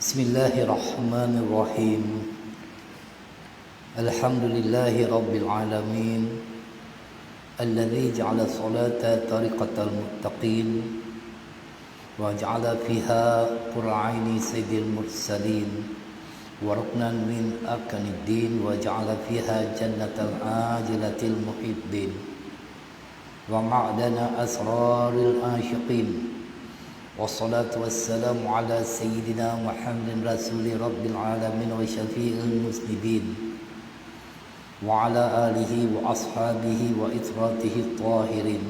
Bismillahirrahmanirrahim. Alhamdulillahi rabbil alamin. Alladzi ja'ala salata tariqatal muttaqin wa ja'ala fiha qur'aini sayyidil mursalin wa ruknan min arkanid din wa ja'ala fiha jannatal ajilatil muhibbin wa ma'dana asraril ashiqin. Wassalatu wassalamu ala sayyidina Muhammadin rasuli rabbil alamin wa syafi'il muslimin wa ala alihi wa ashabihi wa itratihi tahirin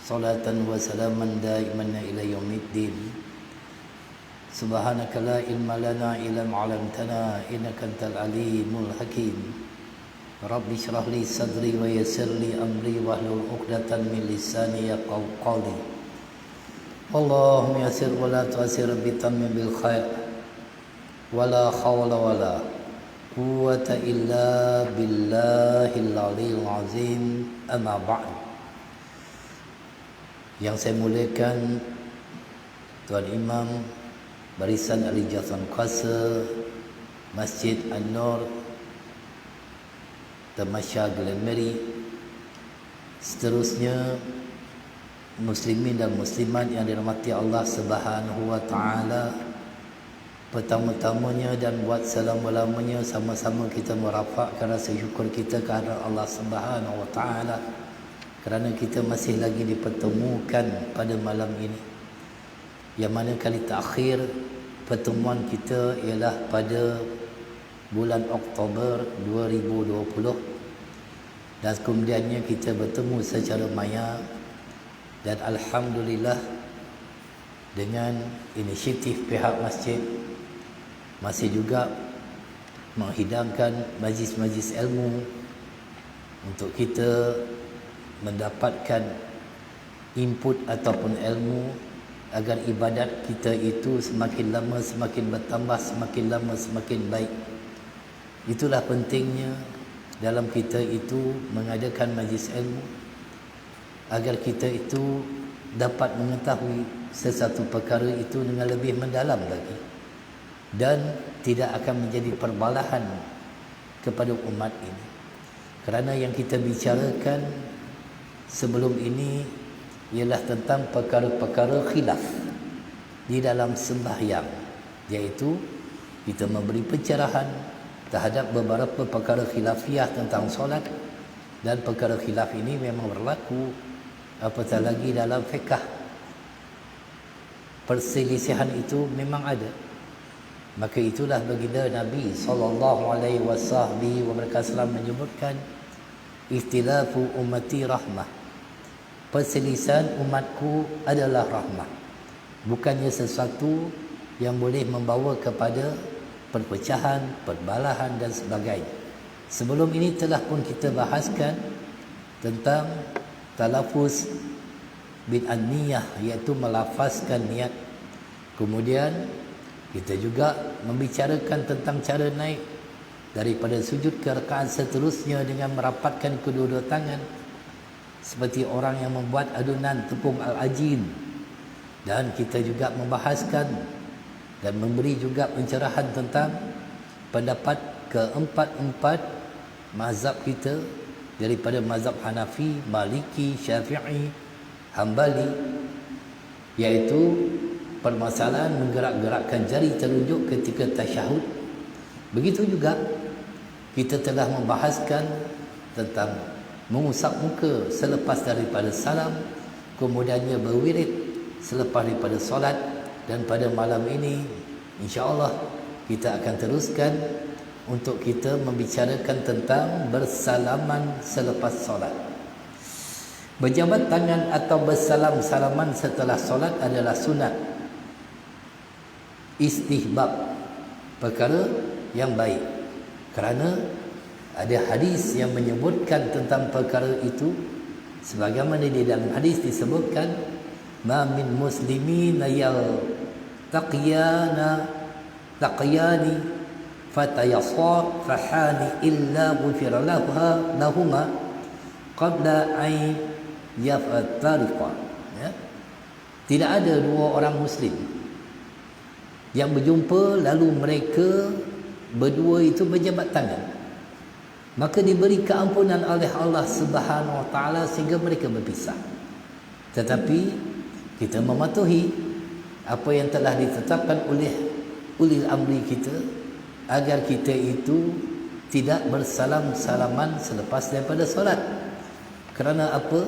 salatan wa salaman daiman ila yaumiddin. Subhanaka la ilma lana illa ma 'allamtana innaka antal alimul hakim. Rabbi shrah li sadri wa yassir li amri wahlul 'uqdatam min lisani yafqahu qawli. Allahumma yassir wa la tu'assir bitammin bil khair wala hawla wala quwwata illa billahil aliyyil azim. Amma ba'd. Yang saya muliakan Tuan Imam Barisan Ali Jasan Kuasa Masjid An-Nur Tamasya Glen Mary, seterusnya muslimin dan muslimat yang dirahmati Allah Subhanahu wa taala. Pertama-tamanya dan buat selama-lamanya sama-sama kita merafakkan rasa syukur kita kepada Allah Subhanahu wa taala kerana kita masih lagi dipertemukan pada malam ini, yang mana kali terakhir pertemuan kita ialah pada bulan Oktober 2020 dan kemudiannya kita bertemu secara maya. Dan alhamdulillah, dengan inisiatif pihak masjid masih juga menghidangkan majlis-majlis ilmu untuk kita mendapatkan input ataupun ilmu agar ibadat kita itu semakin lama semakin bertambah, semakin lama semakin baik. Itulah pentingnya dalam kita itu mengadakan majlis ilmu, agar kita itu dapat mengetahui sesuatu perkara itu dengan lebih mendalam lagi dan tidak akan menjadi perbalahan kepada umat ini. Kerana yang kita bicarakan sebelum ini ialah tentang perkara-perkara khilaf di dalam sembahyang, iaitu kita memberi pencerahan terhadap beberapa perkara khilafiah tentang solat, dan perkara khilaf ini memang berlaku apatah lagi dalam fiqh. Perselisihan itu memang ada. Maka itulah baginda Nabi SAW menyebutkan ikhtilafu ummati rahmah. Perselisihan umatku adalah rahmah, bukannya sesuatu yang boleh membawa kepada perpecahan, perbalahan dan sebagainya. Sebelum ini telah pun kita bahaskan tentang talafuz bin an-niyah, iaitu melafazkan niat. Kemudian kita juga membicarakan tentang cara naik daripada sujud ke rakaat seterusnya dengan merapatkan kedua-dua tangan seperti orang yang membuat adunan tepung al-ajin. Dan kita juga membahaskan dan memberi juga pencerahan tentang pendapat keempat-empat mazhab kita, daripada mazhab Hanafi, Maliki, Syafi'i, Hambali, iaitu permasalahan menggerak-gerakkan jari telunjuk ketika tasyahud. Begitu juga kita telah membahaskan tentang mengusap muka selepas daripada salam, kemudiannya berwirid selepas daripada solat. Dan pada malam ini insya-Allah kita akan teruskan untuk kita membicarakan tentang bersalaman selepas solat. Berjabat tangan atau bersalam-salaman setelah solat adalah sunat, istihbab, perkara yang baik. Kerana ada hadis yang menyebutkan tentang perkara itu, sebagaimana di dalam hadis disebutkan, ma min muslimin taqiyani fatayasar fahani illa ghufira lahuma qabla ay yaftariqa. Tidak ada dua orang muslim yang berjumpa lalu mereka berdua itu berjabat tangan, maka diberi keampunan oleh Allah Subhanahu Wa Taala sehingga mereka berpisah. Tetapi kita mematuhi apa yang telah ditetapkan oleh ulil amri kita, agar kita itu tidak bersalam-salaman selepas daripada solat. Kerana apa?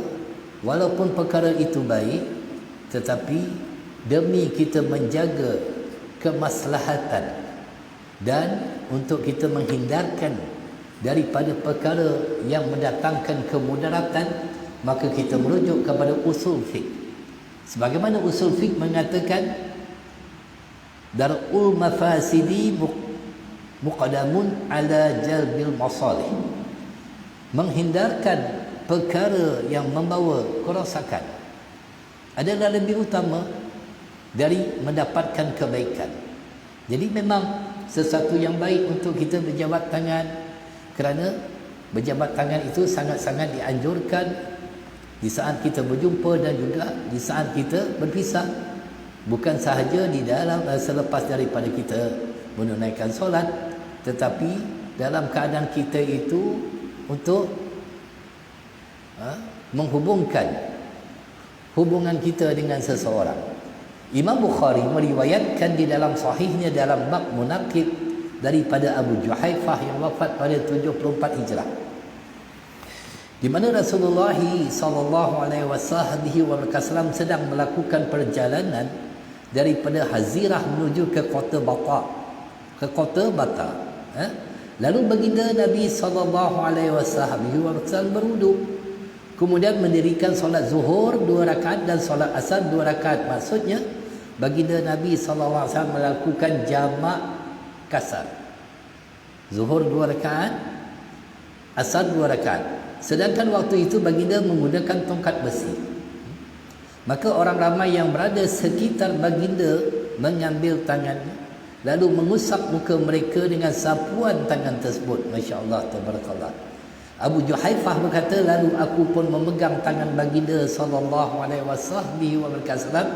Walaupun perkara itu baik, tetapi demi kita menjaga kemaslahatan dan untuk kita menghindarkan daripada perkara yang mendatangkan kemudaratan, maka kita merujuk kepada usul fiqh. Sebagaimana usul fiqh mengatakan dar'ul mafasidi muqaddamun ala jalbil masalih, menghindarkan perkara yang membawa kerosakan adalah lebih utama dari mendapatkan kebaikan. Jadi memang sesuatu yang baik untuk kita berjabat tangan, kerana berjabat tangan itu sangat-sangat dianjurkan di saat kita berjumpa dan juga di saat kita berpisah. Bukan sahaja di dalam selepas daripada kita menunaikan solat, tetapi dalam keadaan kita itu untuk menghubungkan hubungan kita dengan seseorang. Imam Bukhari meriwayatkan di dalam sahihnya dalam bab munaqib daripada Abu Juhaifah yang wafat pada 74 Hijrah, di mana Rasulullah sallallahu alaihi wasallam sedang melakukan perjalanan daripada Hazirah menuju ke kota Bata. Lalu baginda Nabi sallallahu alaihi wasallam berwuduk, kemudian mendirikan solat zuhur 2 rakaat dan solat asar 2 rakaat. Maksudnya baginda Nabi sallallahu alaihi wasallam melakukan jamak kasar. Zuhur 2 rakaat, asar 2 rakaat. Sedangkan waktu itu baginda menggunakan tongkat besi. Maka orang ramai yang berada sekitar baginda mengambil tangannya, lalu mengusap muka mereka dengan sapuan tangan tersebut. Masya Allah, tabarakallah. Abu Juhaifah berkata, lalu aku pun memegang tangan baginda sallallahu alaihi wasallam,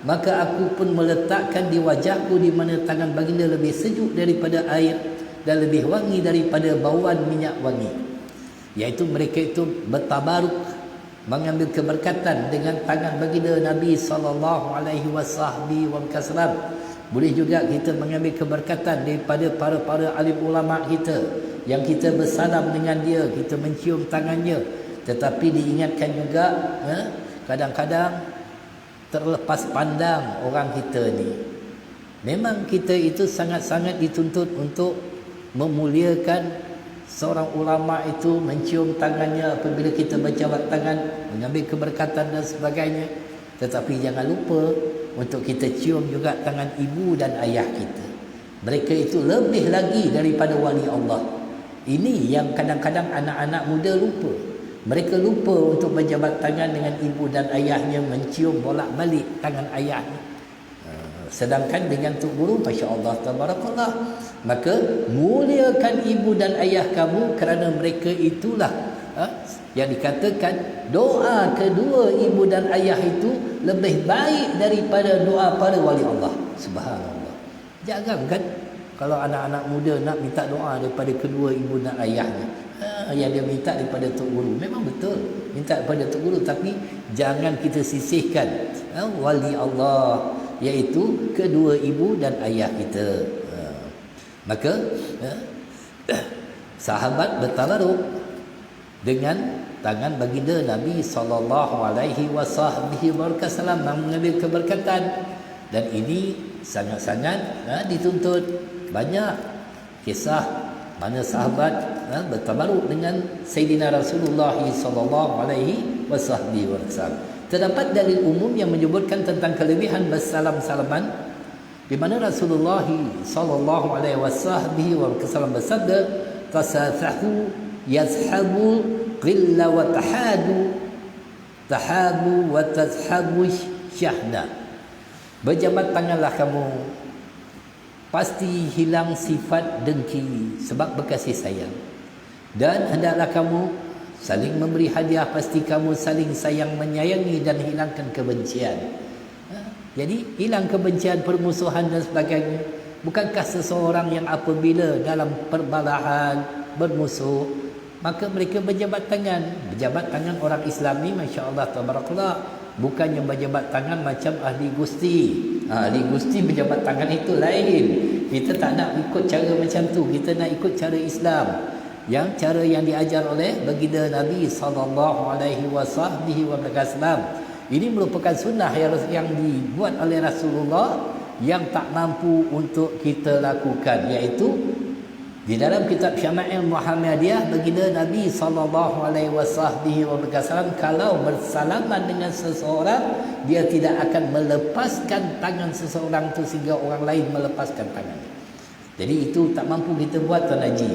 maka aku pun meletakkan di wajahku di mana tangan baginda lebih sejuk daripada air dan lebih wangi daripada bauan minyak wangi. Iaitu mereka itu bertabaruk, mengambil keberkatan dengan tangan baginda Nabi sallallahu alaihi wasallam. Boleh juga kita mengambil keberkatan daripada para alim ulama kita yang kita bersalam dengan dia, kita mencium tangannya. Tetapi diingatkan juga, kadang-kadang terlepas pandang orang kita ni. Memang kita itu sangat-sangat dituntut untuk memuliakan seorang ulama itu, mencium tangannya apabila kita berjabat tangan, mengambil keberkatan dan sebagainya. Tetapi jangan lupa untuk kita cium juga tangan ibu dan ayah kita. Mereka itu lebih lagi daripada wali Allah. Ini yang kadang-kadang anak-anak muda lupa. Mereka lupa untuk berjabat tangan dengan ibu dan ayahnya, mencium bolak-balik tangan ayahnya. Sedangkan dengan Tok Guru, Masya Allah, tabarakallah, maka muliakan ibu dan ayah kamu, kerana mereka itulah yang dikatakan doa kedua ibu dan ayah itu lebih baik daripada doa para wali Allah. Subhanallah. Jangan kan kalau anak-anak muda nak minta doa daripada kedua ibu dan ayahnya, yang dia minta daripada Tok Guru, memang betul minta daripada Tok Guru, tapi jangan kita sisihkan wali Allah, iaitu kedua ibu dan ayah kita. Maka sahabat bertabaruk dengan tangan baginda Nabi sallallahu alaihi wasallam mengambil keberkatan, dan ini sangat-sangat dituntut. Banyak kisah mana sahabat bertabaruk dengan Sayyidina Rasulullah sallallahu alaihi wasallam. Terdapat dalil umum yang menyebutkan tentang kelebihan bersalam-salaman, di mana Rasulullah sallallahu alaihi wasallam bersabda, tasafahu yazhabu qilla wa tahabu wa tazhabu syahna. Berjabat tanganlah kamu, pasti hilang sifat dengki sebab berkasih sayang, dan hendaklah kamu saling memberi hadiah, pasti kamu saling sayang menyayangi dan hilangkan kebencian. Jadi hilang kebencian, permusuhan dan sebagainya. Bukankah seseorang yang apabila dalam perbalahan bermusuh, maka mereka berjabat tangan. Berjabat tangan orang Islami, Masya Allah, tabarakallah. Bukannya berjabat tangan macam ahli gusti. Ahli gusti berjabat tangan itu lain. Kita tak nak ikut cara macam tu. Kita nak ikut cara Islam. Yang cara yang diajar oleh baginda Nabi SAW. Ini merupakan sunnah yang dibuat oleh Rasulullah yang tak mampu untuk kita lakukan, iaitu di dalam kitab Syama'il Muhammadiyah baginda Nabi SAW kalau bersalaman dengan seseorang, dia tidak akan melepaskan tangan seseorang itu sehingga orang lain melepaskan tangannya. Jadi itu tak mampu kita buat, Tuan Haji.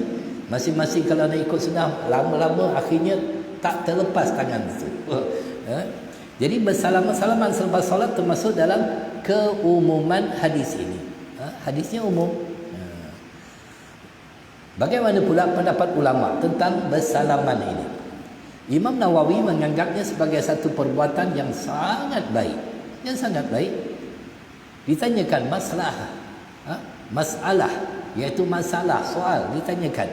Masing-masing kalau nak ikut sunnah, lama-lama akhirnya tak terlepas tangan itu. Jadi bersalaman-salaman selepas solat termasuk dalam keumuman hadis ini. Hadisnya umum. Bagaimana pula pendapat ulama tentang bersalaman ini? Imam Nawawi menganggapnya sebagai satu perbuatan yang sangat baik. Yang sangat baik. Ditanyakan masalah, iaitu masalah, soal ditanyakan.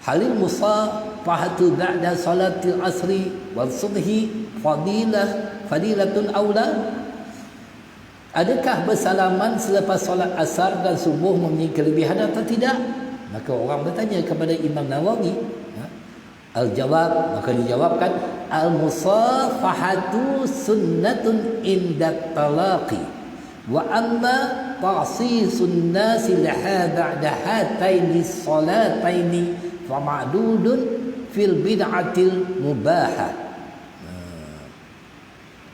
Halil musafahatu ba'da salatil asri wal subhi fadilatun aula? Adakah bersalaman selepas solat asar dan subuh mempunyai kelebihan atau tidak? Maka orang bertanya kepada Imam Nawawi. Al-jawab, maka dijawabkan, al-musafahatu sunnatun inda talaqi wa amma ta'sisun nasi laha ba'da hataini salataini fa ma'dudun fil bid'atil mubahah.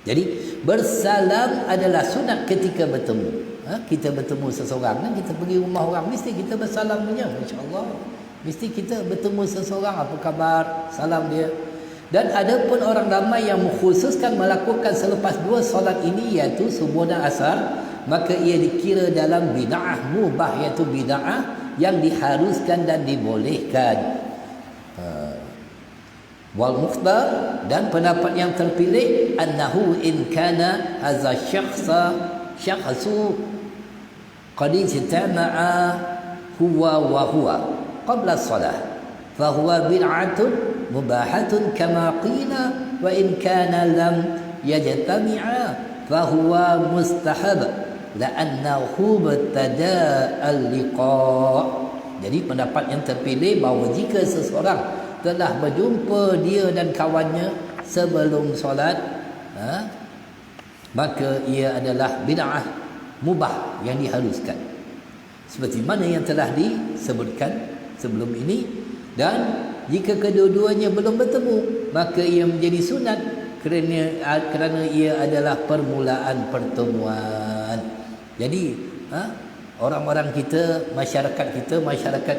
Jadi bersalam adalah sunat ketika bertemu. Kita bertemu seseorang, kita pergi rumah orang, mesti kita bersalam punya, insya-Allah. Mesti kita bertemu seseorang, apa khabar, salam dia. Dan ada pun orang ramai yang mengkhususkan melakukan selepas dua solat ini, iaitu subuh dan asar, maka ia dikira dalam bid'ah mubah, iaitu bid'ah yang diharuskan dan dibolehkan. Wal mukhtar, dan pendapat yang terpilih, annahu in kana hadza syakhsu qad ijtama'a huwa wa huwa qabla as-salah fa huwa bid'atun mubahatun kama qila, wa in kana lam yajtami'a fa huwa mustahab la'annahu btada' al-liqa'. Jadi pendapat yang terpilih bahawa jika seseorang telah berjumpa dia dan kawannya sebelum solat, maka ia adalah bid'ah mubah yang diharuskan, seperti mana yang telah disebutkan sebelum ini. Dan jika kedua-duanya belum bertemu, maka ia menjadi sunat kerana ia adalah permulaan pertemuan. Jadi orang-orang kita, masyarakat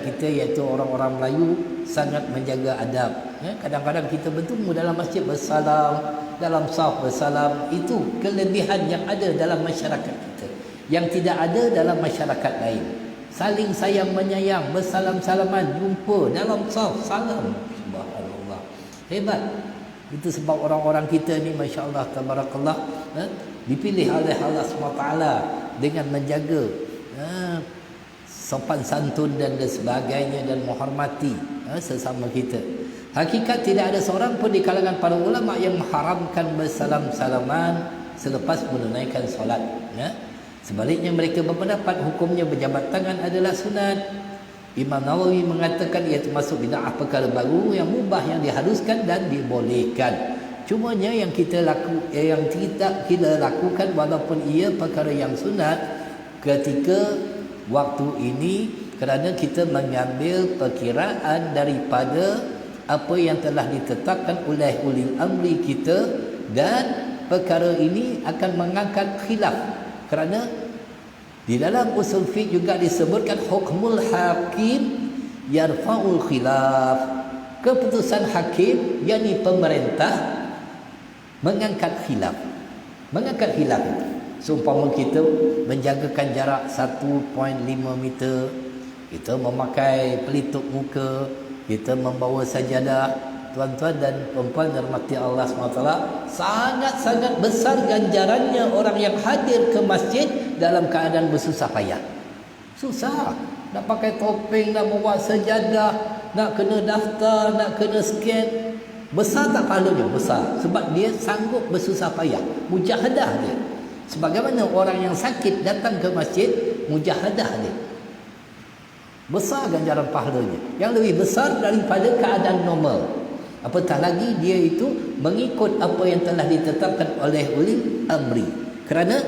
kita iaitu orang-orang Melayu sangat menjaga adab. Kadang-kadang kita bertemu dalam masjid bersalam, dalam saf bersalam. Itu kelebihan yang ada dalam masyarakat kita, yang tidak ada dalam masyarakat lain. Saling sayang menyayang, bersalam-salaman, jumpa dalam saf, salam. Subhanallah, hebat. Itu sebab orang-orang kita ni, Masya Allah, tabarakallah, dipilih oleh Allah SWT dengan menjaga sopan santun dan sebagainya, dan menghormati sesama kita. Hakikat tidak ada seorang pun di kalangan para ulama yang mengharamkan bersalam-salaman selepas menunaikan solat. Sebaliknya mereka berpendapat hukumnya berjabat tangan adalah sunat. Imam Nawawi mengatakan ia termasuk bid'ah, perkara baru yang mubah, yang diharuskan dan dibolehkan. Cumanya yang tidak kita lakukan walaupun ia perkara yang sunat ketika waktu ini, kerana kita mengambil perkiraan daripada apa yang telah ditetapkan oleh ulil amri kita, dan perkara ini akan mengangkat khilaf. Kerana di dalam usul fiqh juga disebutkan hukmul hakim yarfa'ul khilaf. Keputusan hakim, yakni pemerintah, mengangkat khilaf. Mengangkat khilaf itu, seumpama kita menjagakan jarak 1.5 meter, kita memakai pelitup muka, kita membawa sajadah, tuan-tuan dan puan-puan dirahmati Allah SWT, sangat-sangat besar ganjarannya orang yang hadir ke masjid dalam keadaan bersusah payah. Susah nak pakai topeng, nak bawa sejadah, nak kena daftar, nak kena scan. Besar tak pahalanya? Besar. Sebab dia sanggup bersusah payah, mujahadah dia. Sebagaimana orang yang sakit datang ke masjid, mujahadah dia. Besar ganjaran pahalanya, yang lebih besar daripada keadaan normal. Apatah lagi dia itu mengikut apa yang telah ditetapkan oleh ulil amri. Kerana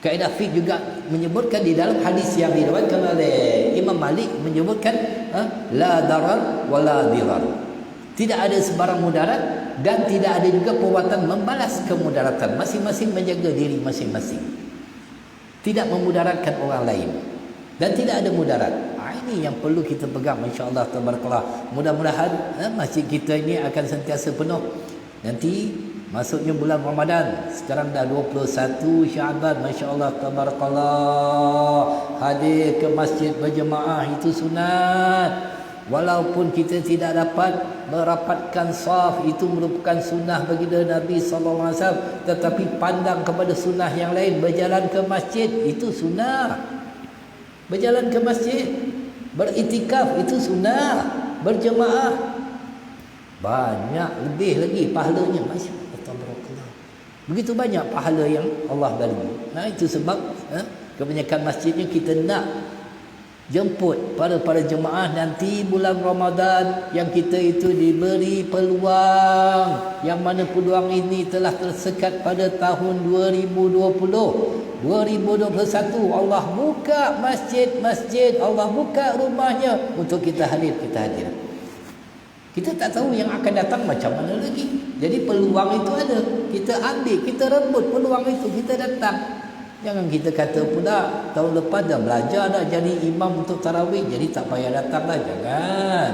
kaedah fiqh juga menyebutkan di dalam hadis yang diriwayatkan oleh Imam Malik, menyebutkan la darar wala dirar. Tidak ada sebarang mudarat dan tidak ada juga perbuatan membalas kemudaratan. Masing-masing menjaga diri masing-masing, tidak memudaratkan orang lain, dan tidak ada mudarat. Ini yang perlu kita pegang, insya-Allah tabarakallah. Mudah-mudahan masjid kita ini akan sentiasa penuh. Nanti masuknya bulan Ramadan, sekarang dah 21 Syaban, masya-Allah tabarakallah. Hadir ke masjid berjemaah itu sunat. Walaupun kita tidak dapat merapatkan saf, itu merupakan sunnah baginda Nabi sallallahu alaihi wasallam, tetapi pandang kepada sunnah yang lain, berjalan ke masjid itu sunnah. Berjalan ke masjid, beriktikaf itu sunnah, berjemaah banyak lebih lagi pahalanya, masya-Allah tabarakallah. Begitu banyak pahala yang Allah bagi. Itu sebab kebanyakan masjidnya kita nak jemput para jemaah nanti bulan Ramadan, yang kita itu diberi peluang, yang mana peluang ini telah tersekat pada tahun 2020. 2021 Allah buka masjid-masjid, Allah buka rumahnya untuk kita hadir. Kita tak tahu yang akan datang macam mana lagi. Jadi peluang itu ada, kita ambil, kita rebut peluang itu, kita datang. Jangan kita kata pula tahun lepas dah belajar dah jadi imam untuk tarawih, jadi tak payah datang dah. Jangan.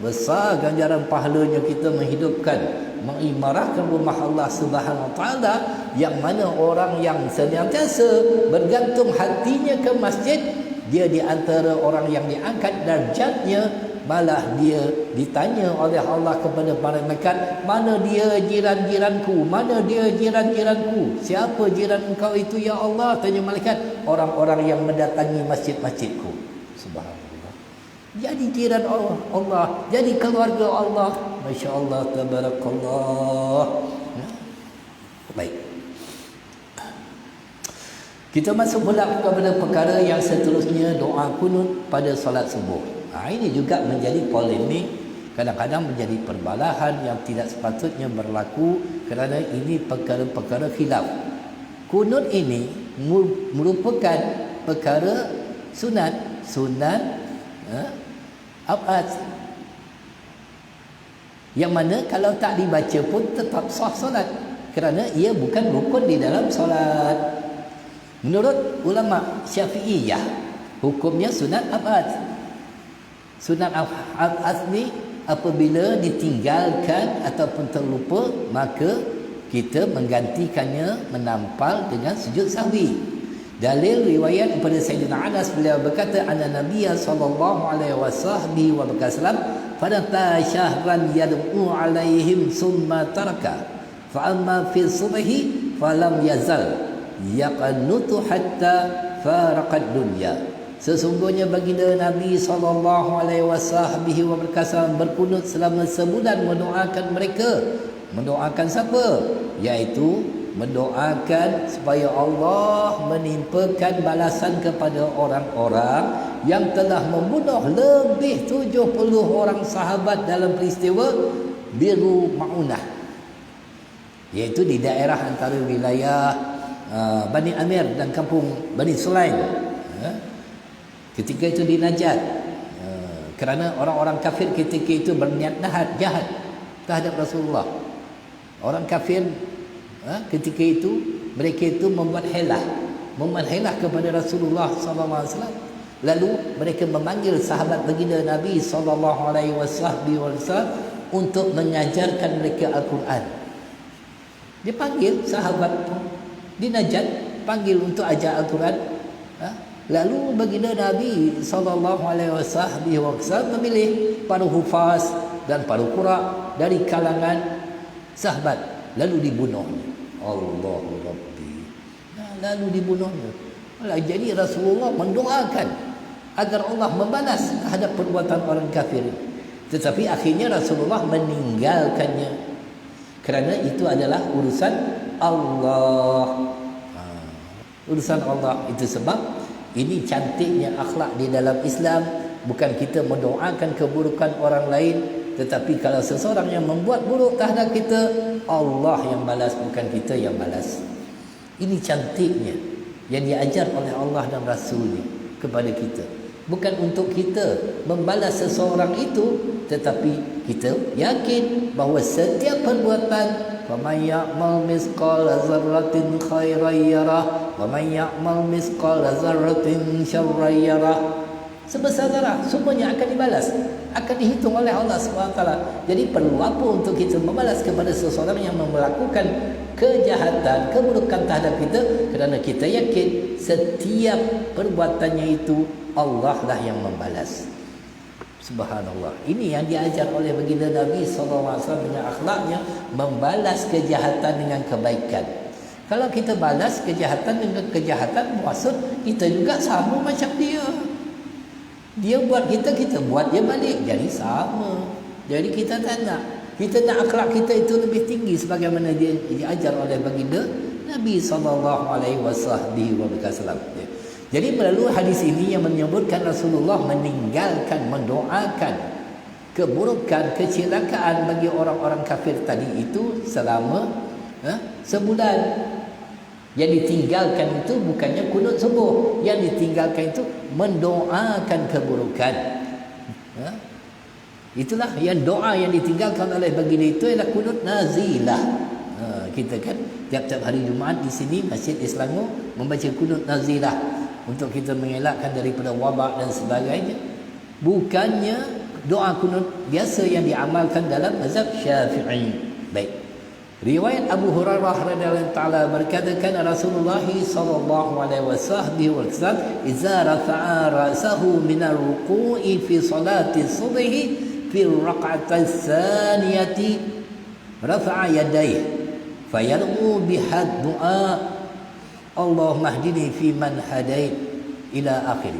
Besar ganjaran pahalanya kita menghidupkan, mengimarahkan rumah Allah Subhanahu Wa Taala, yang mana orang yang senantiasa bergantung hatinya ke masjid, dia di antara orang yang diangkat darjatnya. Malah dia ditanya oleh Allah kepada para malaikat, mana dia jiran-jiranku, mana dia jiran-jiranku, siapa jiran engkau itu ya Allah? Tanya malaikat, orang-orang yang mendatangi masjid-masjidku. Subhanallah, jadi jiran Allah, jadi keluarga Allah. Masya Allah tabarakallah. Baik, kita masuk pula kepada perkara yang seterusnya, doa kunut pada solat subuh. Ini juga menjadi polemik, kadang-kadang menjadi perbalahan yang tidak sepatutnya berlaku, kerana ini perkara-perkara khilaf. Kunut ini merupakan perkara sunat abad, yang mana kalau tak dibaca pun tetap sah solat, kerana ia bukan rukun di dalam solat. Menurut ulama Syafi'iyah, hukumnya sunat abad. Sunat asli apabila ditinggalkan ataupun terlupa, maka kita menggantikannya menampal dengan sujud sahwi. Dalil riwayat daripada Sayyidina Anas, beliau berkata, anna Nabiya sallallahu alaihi wasallam fadata syahran yad'u alaihim summa taraka fa amma fi subhi falam yazal yaqnutu hatta faraqad dunya. Sesungguhnya baginda Nabi sallallahu alaihi wasallam berkunut selama sebulan mendoakan mereka. Mendoakan siapa? Iaitu mendoakan supaya Allah menimpakan balasan kepada orang-orang yang telah membunuh lebih 70 orang sahabat dalam peristiwa Biru Ma'unah, iaitu di daerah antara wilayah Bani Amir dan kampung Bani Sulaim. Ketika itu di Najat, kerana orang-orang kafir ketika itu berniat jahat terhadap Rasulullah. Orang kafir ketika itu, mereka itu membuat helah kepada Rasulullah sallallahu alaihi wasallam. Lalu mereka memanggil sahabat baginda Nabi sallallahu alaihi wasallam untuk mengajarkan mereka Al-Quran. Dia panggil sahabat di Najat, panggil untuk ajar Al-Quran. Lalu baginda Nabi sallallahu alaihi wasallam memilih para hufaz, dan para qura dari kalangan sahabat, lalu dibunuhnya. Allahu Rabbi. Lalu dibunuhnya. Jadi Rasulullah mendoakan agar Allah membalas terhadap perbuatan orang kafir. Tetapi akhirnya Rasulullah meninggalkannya kerana itu adalah urusan Allah. Urusan Allah. Itu sebab ini cantiknya akhlak di dalam Islam. Bukan kita mendoakan keburukan orang lain, tetapi kalau seseorang yang membuat buruk terhadap kita, Allah yang balas, bukan kita yang balas. Ini cantiknya yang diajar oleh Allah dan Rasul-Nya kepada kita. Bukan untuk kita membalas seseorang itu, tetapi kita yakin bahawa setiap perbuatan, وَمَنْ يَعْمَلْ مِثْقَالَ ذَرَّةٍ خَيْرًا يَرَهُ وَمَنْ يَعْمَلْ مِثْقَالَ ذَرَّةٍ شَرًّا يَرَهُ, sebesar zarah semuanya akan dibalas, akan dihitung oleh Allah SWT. Jadi perlu apa untuk kita membalas kepada seseorang yang melakukan kejahatan, keburukan terhadap kita, kerana kita yakin setiap perbuatannya itu Allah lah yang membalas. Subhanallah. Ini yang diajar oleh baginda Nabi SAW dengan akhlaknya, membalas kejahatan dengan kebaikan. Kalau kita balas kejahatan dengan kejahatan, maksud kita juga sama macam dia. Dia buat kita, kita buat dia balik, jadi sama. Jadi kita tak nak. Kita nak akhlak kita itu lebih tinggi sebagaimana dia diajar oleh baginda Nabi SAW. Jadi melalui hadis ini yang menyebutkan Rasulullah meninggalkan, mendoakan keburukan, kecelakaan bagi orang-orang kafir tadi itu selama sebulan. Yang ditinggalkan itu bukannya kunut subuh, yang ditinggalkan itu mendoakan keburukan. Itulah yang doa yang ditinggalkan oleh baginda itu ialah kunut nazilah. Kita kan tiap-tiap hari Jumaat di sini Masjid Islam membaca kunut nazilah untuk kita mengelakkan daripada wabak dan sebagainya. Bukannya doa kunut biasa yang diamalkan dalam mazhab Syafi'i. Baik. Riwayat Abu Hurairah radhiyallahu taala berkata, Rasulullah sallallahu alaihi wasallam idza rafa'a ra'sahu min ar-ruku'i fi salati subhi fi ar-rak'ati ats-tsaniyati rafa'a yadayhi fayad'u bihad du'a Allahumma hdini fi man hadait ila akhir.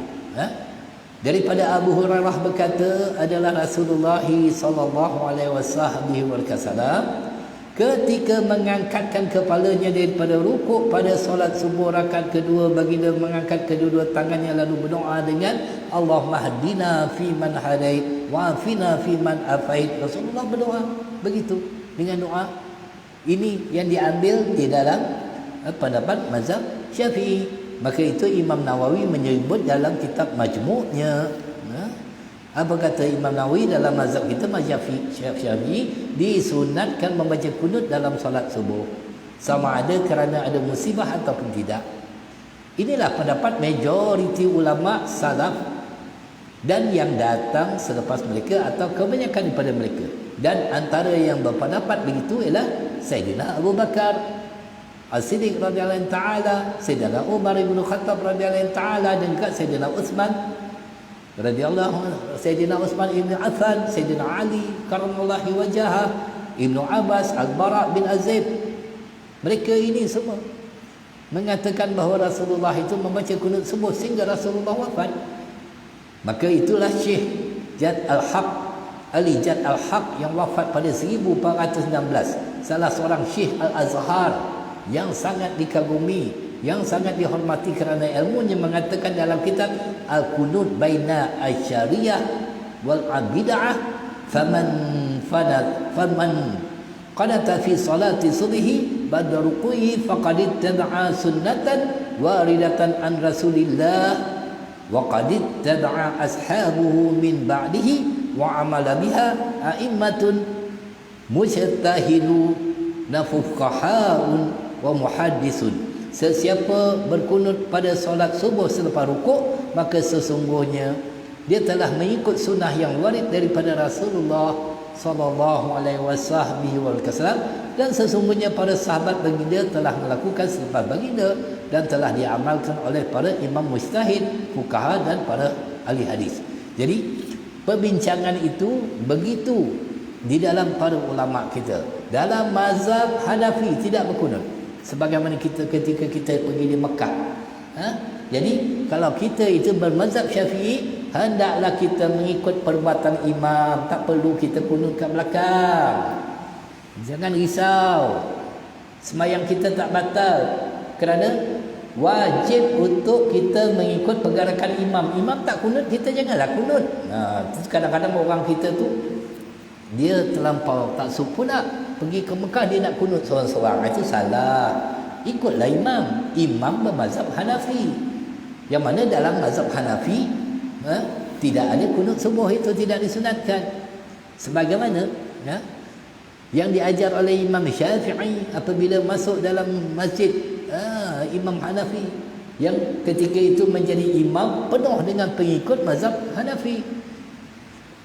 Daripada Abu Hurairah berkata adalah Rasulullah sallallahu alaihi wasallam ketika mengangkatkan kepalanya daripada rukuk pada solat subuh rakaat kedua, baginda mengangkat kedua-dua tangannya lalu berdoa dengan Allahumma hdina fi man hadait wa afina fi man afait. Rasulullah berdoa begitu dengan doa. Ini yang diambil di dalam pendapat mazhab Syafi'i. Maka itu Imam Nawawi menyebut dalam kitab Majmu'nya. Apa kata Imam Nawawi dalam mazhab kita, mazhab Syafi'i, disunatkan membaca kunut dalam solat subuh, sama ada kerana ada musibah ataupun tidak. Inilah pendapat majoriti ulama salaf dan yang datang selepas mereka atau kebanyakan daripada mereka. Dan antara yang berpendapat begitu ialah Sayyidina Abu Bakar As-Siddiq radhiyallahu taala, Sayyidina Umar bin Khattab radhiyallahu taala, dan juga Sayyidina Utsman radhiyallahu, Sayyidina Utsman ibn Affan, Sayyidina Ali karamallahu wajhah, Ibnu Abbas, Al-Bara bin Azib. Mereka ini semua mengatakan bahawa Rasulullah itu membaca kunut subuh sehingga Rasulullah wafat. Maka itulah Syekh Jad Al-Haq, Ali Jad Al-Haq yang wafat pada 1416, salah seorang Syekh Al-Azhar yang sangat dikagumi, yang sangat dihormati kerana ilmunya, mengatakan dalam kitab Al-Qunut Baina Asyariyah wal Abid'ah, faman qanata fi salati subhi ba'da ruku'i faqad ittaba'a sunnatan waridatan an Rasulillah wa qad ittaba'a ashabuhu min ba'dihi wa amala biha a'immatun mujtahidun nafuqaha'un wa muhaddisun. Sesiapa berkunut pada solat subuh selepas rukuk, maka sesungguhnya dia telah mengikut sunnah yang warid daripada Rasulullah sallallahu alaihi wasallam, dan sesungguhnya para sahabat baginda telah melakukan selepas baginda dan telah diamalkan oleh para imam mujtahid, fuqaha dan para ahli hadis. Jadi perbincangan itu begitu di dalam para ulama kita dalam mazhab Hanafi tidak berkunut, sebagaimana kita ketika kita pergi di Mekah. Jadi kalau kita itu bermazhab Syafi'i, hendaklah kita mengikut perbuatan imam, tak perlu kita kunut kat belakang. Jangan risau, sembahyang kita tak batal, kerana wajib untuk kita mengikut pergerakan imam. Imam tak kunut, kita janganlah kunut. Kadang-kadang orang kita tu dia terlampau tak pula pergi ke Mekah, dia nak kunut seorang-seorang. Itu salah. Ikutlah imam. Imam bermazhab Hanafi, yang mana dalam mazhab Hanafi tidak ada kunut subuh, itu tidak disunatkan. Sebagaimana yang diajar oleh Imam Syafi'i apabila masuk dalam masjid Imam Hanafi, yang ketika itu menjadi imam penuh dengan pengikut mazhab Hanafi.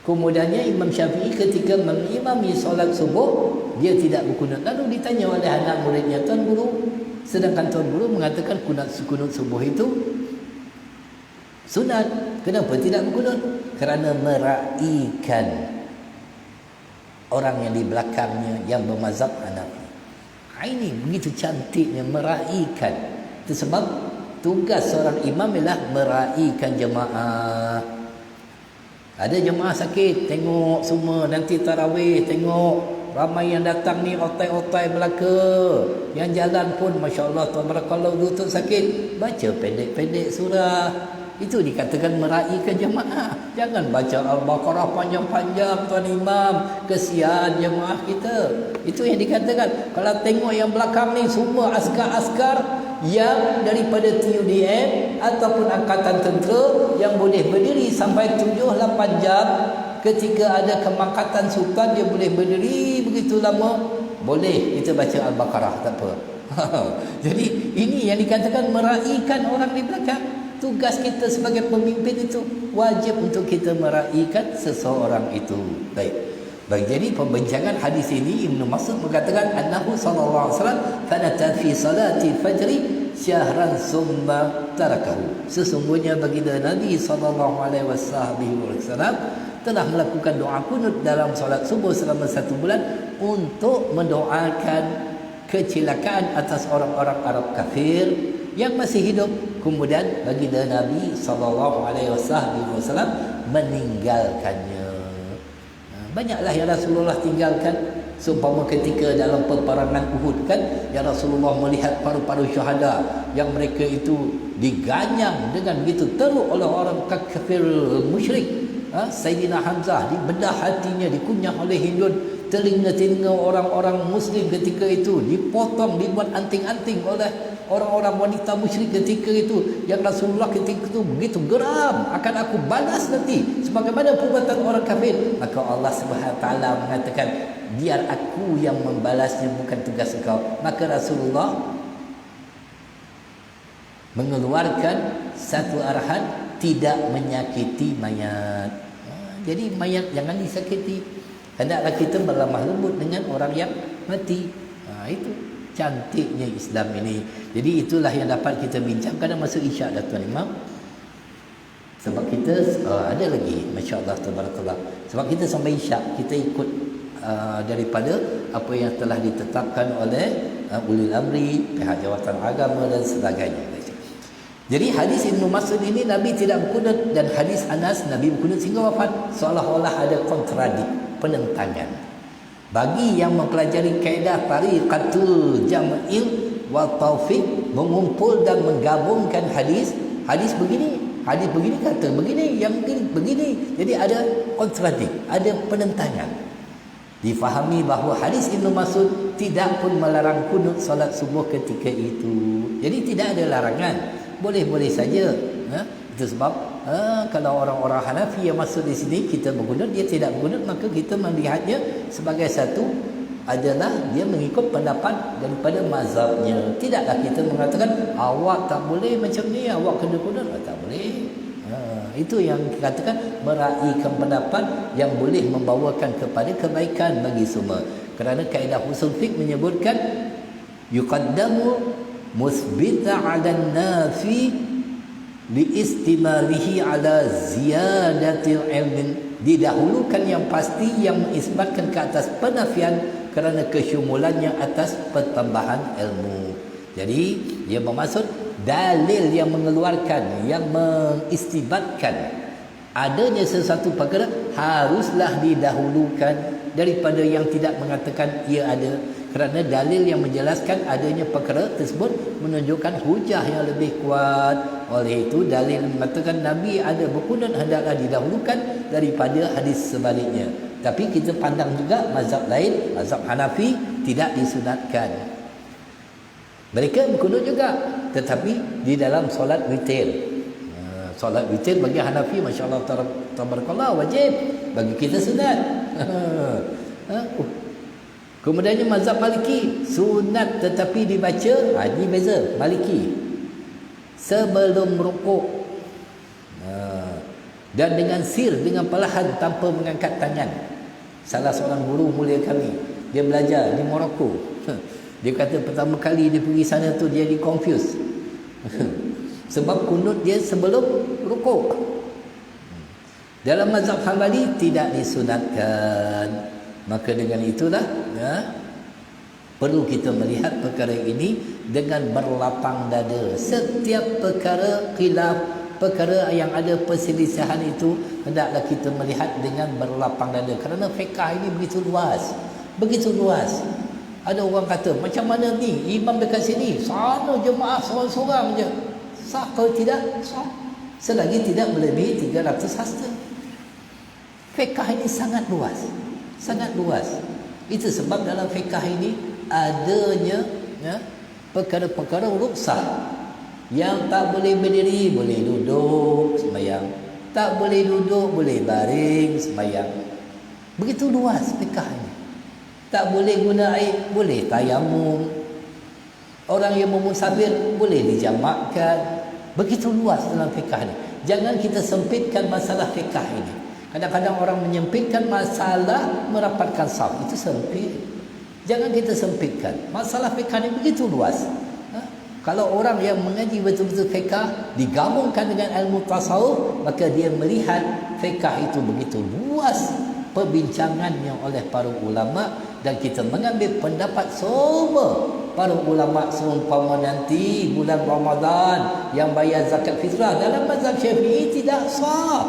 Kemudiannya Imam Syafi'i ketika mengimami solat subuh, dia tidak berkunut. Lalu ditanya oleh anak muridnya, Tuan Guru, sedangkan Tuan Guru mengatakan kunut subuh itu sunat, kenapa tidak berkunut? Kerana meraihkan orang yang di belakangnya yang bermazhab Hanafi. Ini begitu cantiknya meraihkan. Itu sebab tugas seorang imam ialah meraihkan jemaah. Ada jemaah sakit, tengok semua nanti tarawih, tengok ramai yang datang ni otai-otai belaka. Yang jalan pun masya-Allah tabarakallah, lutut sakit, baca pendek-pendek surah. Itu dikatakan meraihkan jemaah. Jangan baca Al-Baqarah panjang-panjang tuan imam, kesian jemaah kita. Itu yang dikatakan. Kalau tengok yang belakang ni semua askar-askar yang daripada TUDM ataupun angkatan tentera yang boleh berdiri sampai 7-8 jam. Ketika ada kemakatan sultan, dia boleh berdiri begitu lama. Boleh kita baca Al-Baqarah, tak apa. Jadi ini yang dikatakan meraihkan orang di belakang. Tugas kita sebagai pemimpin itu wajib untuk kita meraihkan seseorang itu. Baik. Jadi pembincangan hadis ini, Ibnu Mas'ud mengatakan annahu sallallahu alaihi wasallam fanata fi salati fajri syahran summa tarakahu. Sesungguhnya baginda Nabi sallallahu alaihi wasallam telah melakukan doa kunut dalam solat subuh selama 1 bulan untuk mendoakan kecelakaan atas orang-orang Arab kafir yang masih hidup. Kemudian baginda Nabi sallallahu alaihi wasallam meninggalkannya. Banyaklah yang Rasulullah tinggalkan. Seumpama ketika dalam peperangan Uhud kan, yang Rasulullah melihat paru-paru syuhada yang mereka itu diganyang dengan begitu teruk oleh orang kafir musyrik. Sayyidina Hamzah dibedah hatinya, dikunyah oleh Hindun. Telinga-telinga orang-orang muslim ketika itu dipotong, dibuat anting-anting oleh orang-orang wanita musyrik ketika itu. Yang Rasulullah ketika itu begitu geram, akan aku balas nanti sebagaimana perbuatan orang kafir. Maka Allah Subhanahu taala mengatakan, biar aku yang membalasnya, bukan tugas engkau. Maka Rasulullah mengeluarkan satu arahan, tidak menyakiti mayat. Jadi mayat jangan disakiti. Hendaklah kita berlemah lembut dengan orang yang mati. Itu cantiknya Islam ini. Jadi itulah yang dapat kita bincang pada masa Isyak dah tuan imam. Sebab kita ada lagi, masya-Allah tabarakallah. Sebab kita sampai Isyak kita ikut daripada apa yang telah ditetapkan oleh ulil amri, pihak jawatan agama dan sebagainya. Jadi hadis Ibnu Mas'ud ini Nabi tidak berkunut, dan hadis Anas Nabi berkunut sehingga wafat. Seolah-olah ada kontradik, penentangan. Bagi yang mempelajari kaedah tariqatul jam'il wa taufiq, mengumpul dan menggabungkan hadis begini kata begini, yang begini. Jadi ada kontradik, ada penentangan. Difahami bahawa hadis Ibnu Mas'ud tidak pun melarang kunut solat subuh ketika itu. Jadi tidak ada larangan, boleh-boleh saja. Itu sebab kalau orang-orang Hanafi yang masuk di sini kita berkunut, dia tidak berkunut, maka kita melihatnya sebagai satu adalah dia mengikut pendapat daripada mazhabnya. Tidaklah kita mengatakan awak tak boleh macam ni, awak kena kunut. Tak boleh. Itu yang dikatakan meraihkan pendapat yang boleh membawakan kepada kebaikan bagi semua. Kerana kaedah usul fiqh menyebutkan yuqaddamu musbita 'ala nafi liistimalihi ala ziyadatil ilmin, didahulukan yang pasti yang mengisbatkan ke atas penafian kerana kesyumulannya atas pertambahan ilmu. Jadi dia bermaksud dalil yang mengeluarkan, yang mengistibatkan adanya sesuatu perkara haruslah didahulukan daripada yang tidak mengatakan ia ada, kerana dalil yang menjelaskan adanya perkara tersebut menunjukkan hujah yang lebih kuat. Oleh itu dalil mengatakan Nabi ada berkunut hendaklah didahulukan daripada hadis sebaliknya. Tapi kita pandang juga mazhab lain, mazhab Hanafi tidak disunatkan. Mereka berkunut juga, tetapi di dalam solat witir. Solat witir bagi Hanafi masya-Allah tabarakallah wajib, bagi kita sunat. Kemudiannya mazhab Maliki sunat tetapi dibaca, ini beza. Maliki sebelum rukuk, dan dengan sir, dengan perlahan tanpa mengangkat tangan. Salah seorang guru mulia kami, dia belajar di Morocco. Dia kata pertama kali dia pergi sana tu dia di confuse. Sebab kunut dia sebelum rukuk. Dalam mazhab Hanbali tidak disunatkan. Maka dengan itulah perlu kita melihat perkara ini dengan berlapang dada. Setiap perkara khilaf, perkara yang ada perselisihan itu hendaklah kita melihat dengan berlapang dada. Kerana fiqh ini begitu luas. Begitu luas. Ada orang kata macam mana ni imam dekat sini, sana jemaah seorang-seorang je. Sah kalau tidak? Sah. Selagi tidak melebihi 300 hasta. Fiqh ini sangat luas. Sangat luas. Itu sebab dalam fiqh ini adanya perkara-perkara ruksah. Yang tak boleh berdiri boleh duduk sembahyang, tak boleh duduk boleh baring sembahyang. Begitu luas fiqh ini. Tak boleh guna air boleh tayamum. Orang yang memusafir boleh dijamakkan. Begitu luas dalam fiqh ini. Jangan kita sempitkan masalah fiqh ini. Kadang-kadang orang menyempitkan masalah merapatkan saf. Itu sempit. Jangan kita sempitkan. Masalah fiqh ini begitu luas. Kalau orang yang mengaji betul-betul fiqh digabungkan dengan ilmu tasawuf, maka dia melihat fiqh itu begitu luas perbincangannya oleh para ulama, dan kita mengambil pendapat semua para ulama seumpama nanti bulan Ramadan yang bayar zakat fitrah dalam mazhab Syafi'i tidak sah.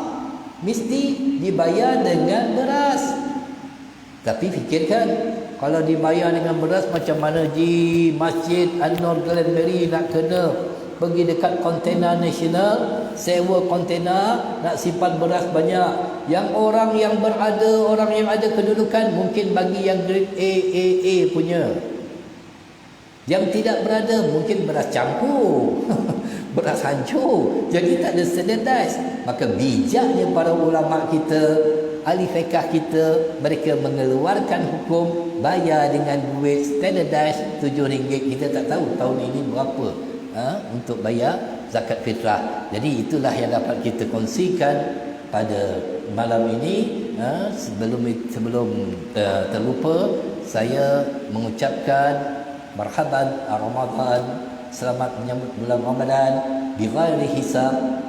Mesti dibayar dengan beras. Tapi fikirkan, kalau dibayar dengan beras macam mana di Masjid An-Nur Glenberry nak kena pergi dekat kontainer nasional, sewa kontainer, nak simpan beras banyak. Yang orang yang berada, orang yang ada kedudukan mungkin bagi yang grade A punya. Yang tidak berada mungkin beras campur. Beras hancur. Jadi tak ada standardized. Maka bijaknya para ulama kita, ahli fiqh kita, mereka mengeluarkan hukum bayar dengan duit standardized RM7. Kita tak tahu tahun ini berapa untuk bayar zakat fitrah. Jadi itulah yang dapat kita kongsikan pada malam ini. Sebelum terlupa, saya mengucapkan marhaban Ramadan, selamat menyambut bulan Ramadan bighairi hisab.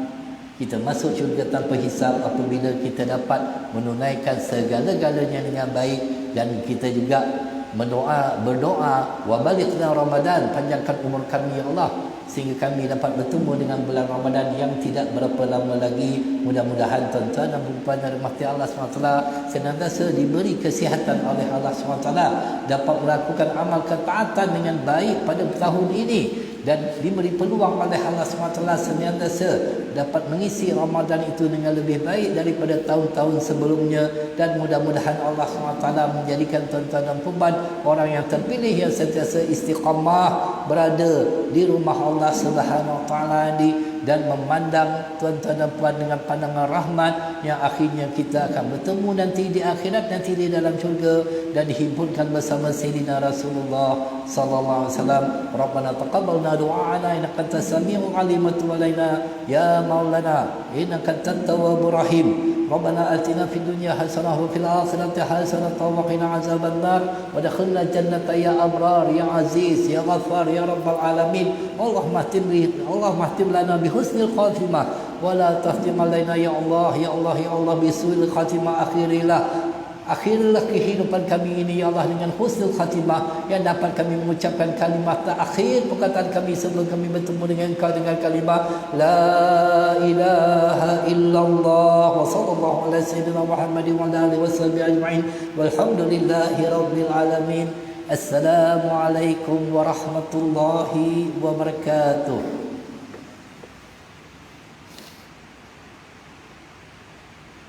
Kita masuk syurga tanpa hisab apabila kita dapat menunaikan segala-galanya dengan baik. Dan kita juga berdoa wa balighna Ramadan, panjangkan umur kami ya Allah sehingga kami dapat bertemu dengan bulan Ramadan yang tidak berapa lama lagi. Mudah-mudahan tuan-tuan dan puan-puan yang dirahmati Allah SWT senantiasa diberi kesihatan oleh Allah SWT, dapat melakukan amal ketaatan dengan baik pada tahun ini, dan diberi peluang oleh Allah SWT senantiasa dapat mengisi Ramadan itu dengan lebih baik daripada tahun-tahun sebelumnya. Dan mudah-mudahan Allah SWT menjadikan tuan-tuan dan puan orang yang terpilih yang sentiasa istiqamah berada di rumah Allah Subhanahu Wa Taala ini, dan memandang tuan-tuan dan puan dengan pandangan rahmat yang akhirnya kita akan bertemu nanti di akhirat, nanti di dalam syurga, dan dihimpunkan bersama Sayyidina Rasulullah sallallahu alaihi wasallam. Rabbana taqabbalna du'ana innaka antas samiul alim wa tub alaina ya maulana innaka antat tawwabur rahim. Rabbana atina fid dunya hasanah wa fil akhirati hasanah wa qina azaban nar wa adkhilna jannata ya abrar ya aziz ya ghaffar ya rabbal alamin. Allahumma ihtim lana bi husnil khatimah wa la tahtim alaina ya Allah ya Allah ya Allah bi su'il khatimah. Akhirilah kehidupan kami ini ya Allah dengan husnul khatimah, yang dapat kami mengucapkan kalimat terakhir perkataan kami sebelum kami bertemu dengan Engkau dengan kalimat la ilaha illallah wa sallallahu ala sayyidina Muhammad wa ala alihi washabihi ajma'in walhamdulillahi rabbil alamin. Assalamualaikum warahmatullahi wabarakatuh.